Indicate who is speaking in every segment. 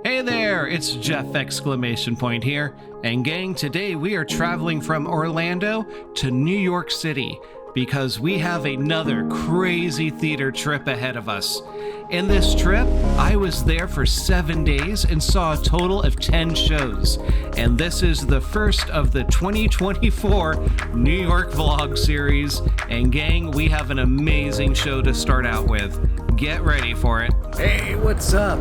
Speaker 1: Hey there, it's Jeff exclamation point here. And gang, today we are traveling from Orlando to New York City because we have another crazy theater trip ahead of us. In this trip, I was there for 7 days and saw a total of 10 shows. And this is the first of the 2024 New York Vlog series. And gang, we have an amazing show to start out with. Get ready for it.
Speaker 2: Hey, what's up?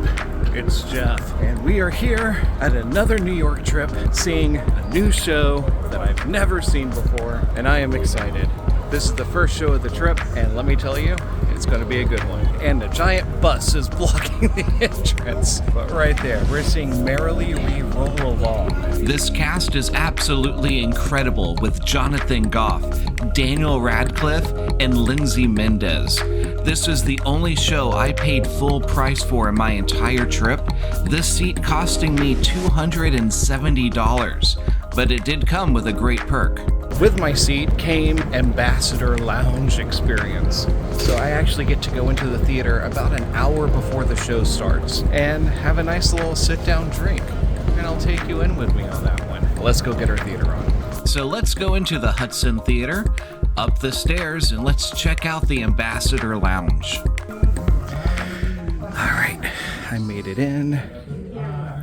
Speaker 2: It's Jeff, and we are here at another New York trip, seeing a new show that I've never seen before, and I am excited. This is the first show of the trip, and let me tell you, it's going to be a good one. And a giant bus is blocking the entrance. But right there, we're seeing Merrily We Roll Along.
Speaker 1: This cast is absolutely incredible with Jonathan Groff, Daniel Radcliffe, and Lindsay Mendez. This is the only show I paid full price for in my entire trip, this seat costing me $270, but it did come with a great perk.
Speaker 2: With my seat came Ambassador Lounge experience. So I actually get to go into the theater about an hour before the show starts and have a nice little sit-down drink. And I'll take you in with me on that one. Let's go get our theater on.
Speaker 1: So let's go into the Hudson Theatre, up the stairs, and let's check out the Ambassador Lounge.
Speaker 2: All right, I made it in.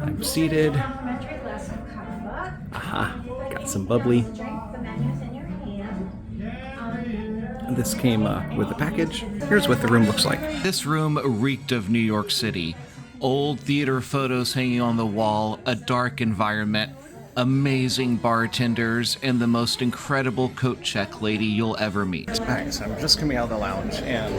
Speaker 2: I'm seated. Got some bubbly. This came with a package. Here's what the room looks like.
Speaker 1: This room reeked of New York City. Old theater photos hanging on the wall, a dark environment, amazing bartenders, and the most incredible coat check lady you'll ever meet.
Speaker 2: Alright, so I'm just coming out of the lounge, and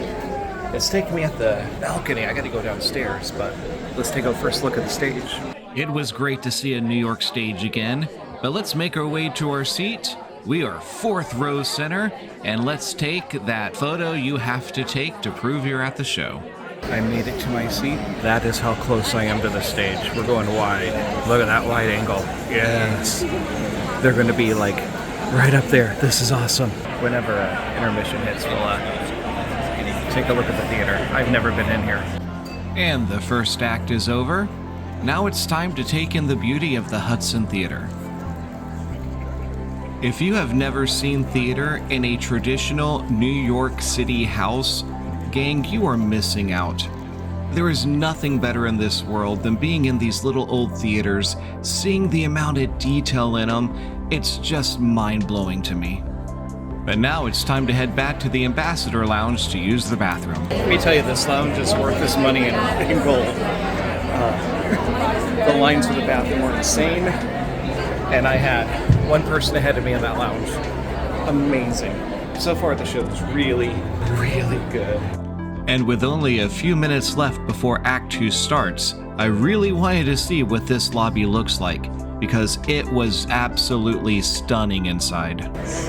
Speaker 2: it's taking me at the balcony. I gotta go downstairs, but let's take a first look at the stage.
Speaker 1: It was great to see a New York stage again, but let's make our way to our seat. We are fourth row center, and let's take that photo you have to take to prove you're at the show.
Speaker 2: I made it to my seat. That is how close I am to the stage. We're going wide. Look at that wide angle. Yes. They're going to be like right up there. This is awesome. Whenever intermission hits, we'll take a look at the theater. I've never been in here.
Speaker 1: And the first act is over. Now it's time to take in the beauty of the Hudson Theatre. If you have never seen theater in a traditional New York City house, gang, you are missing out. There is nothing better in this world than being in these little old theaters, seeing the amount of detail in them. It's just mind-blowing to me. But now it's time to head back to the Ambassador Lounge to use the bathroom.
Speaker 2: Let me tell you, this lounge is worth its money in gold. The lines for the bathroom were insane, and I had one person ahead of me in that lounge. Amazing. So far, the show is really, really good.
Speaker 1: And with only a few minutes left before Act 2 starts, I really wanted to see what this lobby looks like, because it was absolutely stunning inside.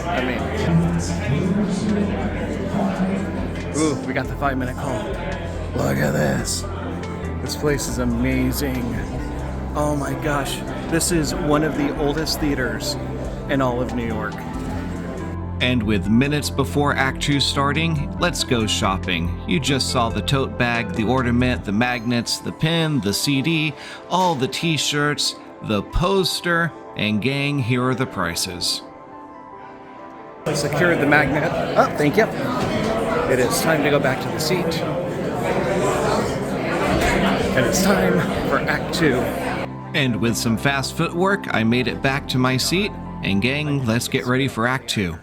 Speaker 2: I mean, ooh, we got the 5-minute call. Look at this. This place is amazing. Oh my gosh, this is one of the oldest theaters in all of New York.
Speaker 1: And with minutes before Act 2 starting, let's go shopping. You just saw the tote bag, the ornament, the magnets, the pin, the CD, all the t-shirts, the poster, and gang, here are the prices.
Speaker 2: Secured the magnet. Oh, thank you. It is time to go back to the seat. And it's time for Act 2.
Speaker 1: And with some fast footwork, I made it back to my seat. And gang, let's get ready for Act 2.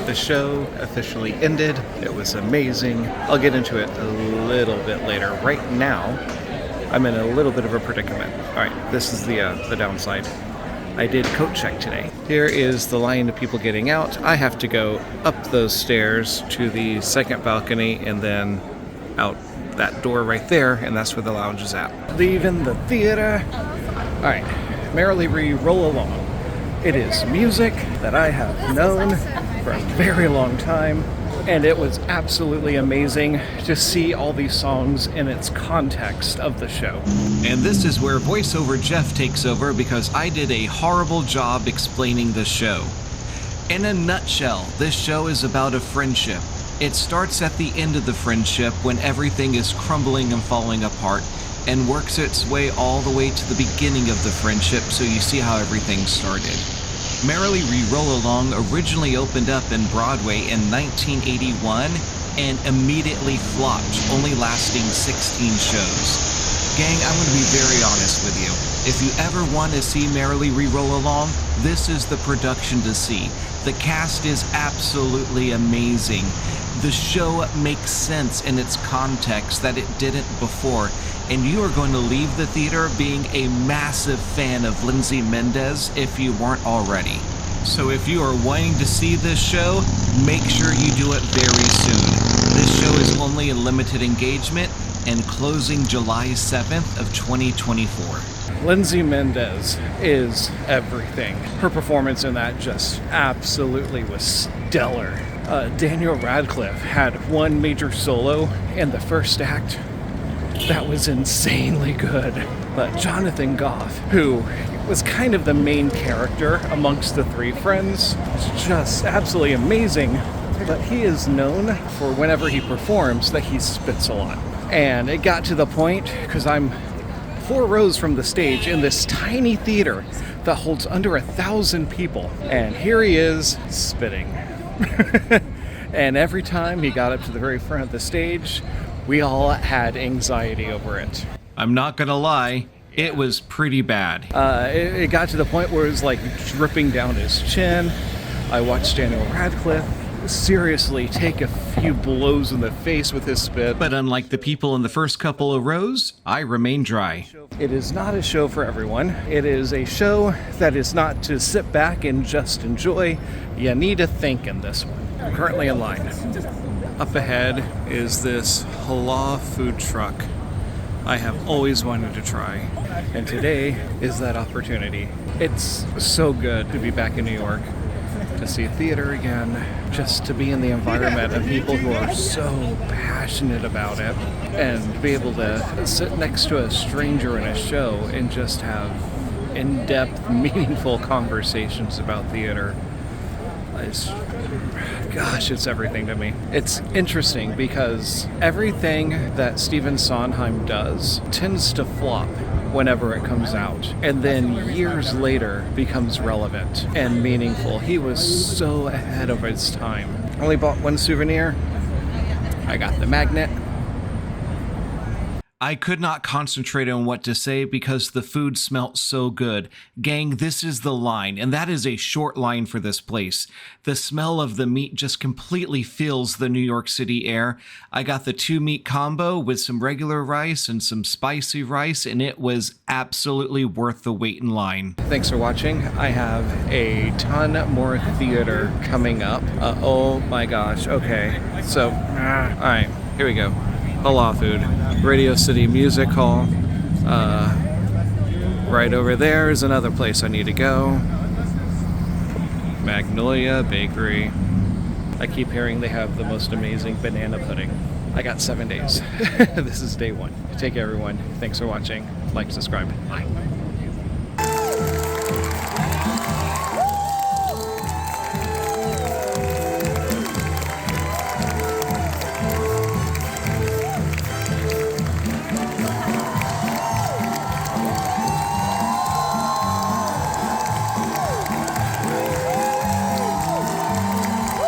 Speaker 2: The show officially ended. It was amazing. I'll get into it a little bit later. Right now, I'm in a little bit of a predicament. All right, this is the downside. I did coat check today. Here is the line of people getting out. I have to go up those stairs to the second balcony and then out that door right there, and that's where the lounge is at. Leaving the theater. All right, Merrily We Roll Along. It is music that I have known for a very long time, and it was absolutely amazing to see all these songs in its context of the show.
Speaker 1: And this is where voiceover Jeff takes over because I did a horrible job explaining the show. In a nutshell, this show is about a friendship. It starts at the end of the friendship when everything is crumbling and falling apart, and works its way all the way to the beginning of the friendship, so you see how everything started. Merrily We Roll Along originally opened up in Broadway in 1981 and immediately flopped, only lasting 16 shows. Gang, I'm going to be very honest with you. If you ever want to see Merrily We Roll Along, this is the production to see. The cast is absolutely amazing. The show makes sense in its context that it didn't before, and you are going to leave the theater being a massive fan of Lindsay Mendez if you weren't already. So if you are wanting to see this show, make sure you do it very soon. This show is only a limited engagement and closing July 7th of 2024.
Speaker 2: Lindsay Mendez is everything. Her performance in that just absolutely was stellar. Daniel Radcliffe had one major solo in the first act that was insanely good. But Jonathan Groff, who was kind of the main character amongst the three friends, was just absolutely amazing. But he is known for whenever he performs that he spits a lot. And it got to the point, because I'm 4 rows from the stage in this tiny theater that holds under 1,000 people. And here he is spitting. And every time he got up to the very front of the stage, we all had anxiety over it.
Speaker 1: I'm not gonna lie, it was pretty bad.
Speaker 2: It got to the point where it was like dripping down his chin. I watched Daniel Radcliffe seriously take a few blows in the face with his spit.
Speaker 1: But unlike the people in the first couple of rows, I remain dry.
Speaker 2: It is not a show for everyone. It is a show that is not to sit back and just enjoy. You need to think in this one. I'm currently in line. Up ahead is this halal food truck I have always wanted to try, and today is that opportunity. It's so good to be back in New York, to see theater again, just to be in the environment of people who are so passionate about it, and be able to sit next to a stranger in a show and just have in-depth, meaningful conversations about theater. It's everything to me. It's interesting because everything that Steven Sondheim does tends to flop whenever it comes out, and then years later becomes relevant and meaningful. He was so ahead of his time. Only bought one souvenir. I got the magnet.
Speaker 1: I could not concentrate on what to say because the food smelt so good. Gang, this is the line, and that is a short line for this place. The smell of the meat just completely fills the New York City air. I got the 2-meat combo with some regular rice and some spicy rice, and it was absolutely worth the wait in line.
Speaker 2: Thanks for watching. I have a ton more theater coming up. Oh my gosh. Okay. So, all right, here we go. Halal food. Radio City Music Hall. Right over there is another place I need to go. Magnolia Bakery. I keep hearing they have the most amazing banana pudding. I got 7 days. This is day 1. Take care, everyone. Thanks for watching. Like, subscribe. Bye.